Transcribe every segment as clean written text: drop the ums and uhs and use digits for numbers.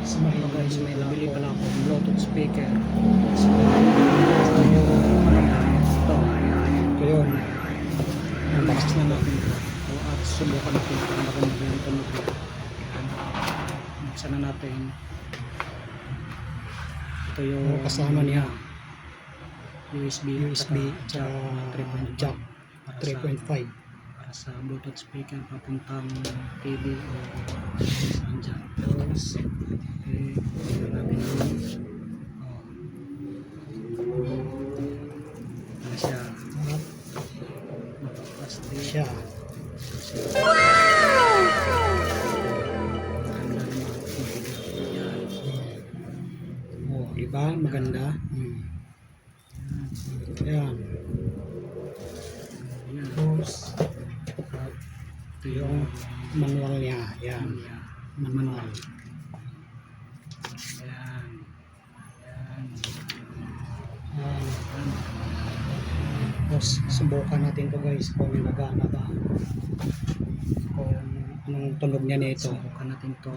So guys, may nabili pala ako Bluetooth speaker. So, ito. Ito yun. Unbox na natin ito. At subukan natin kung maganda yung tunog niya. Buksan na natin. Ito yung kasama niya. USB at 3.5 para sa Bluetooth speaker papuntang TV o saan dyan. Tapos tingnan natin ano siya, nakaplastic siya. Maganda naman. Oh, diba? Maganda. Ayan. Tapos ito yung manual niya. Ayan. Manual. Ayan. Ayan. Tapos subukan natin to guys kung nagana ba. Kung anong tunog niya nito. Subukan natin to.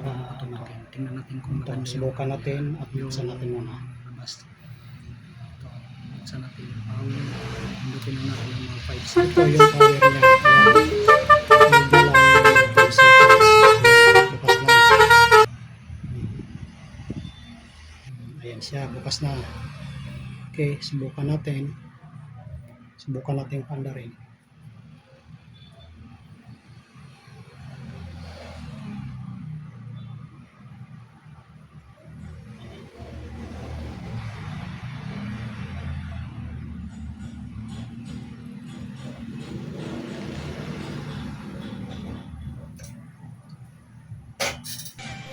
Tingnan natin kung maganda. Subukan natin at buksan natin muna. Buksan natin yung power. Pindutin na natin yung mga 5 seconds. Ito yung power niya. Bukas na. Ayan siya, bukas na. Okay, subukan natin. Subukan natin yung panda rin.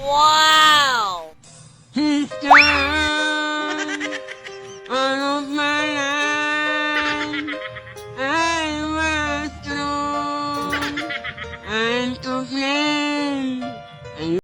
Wow!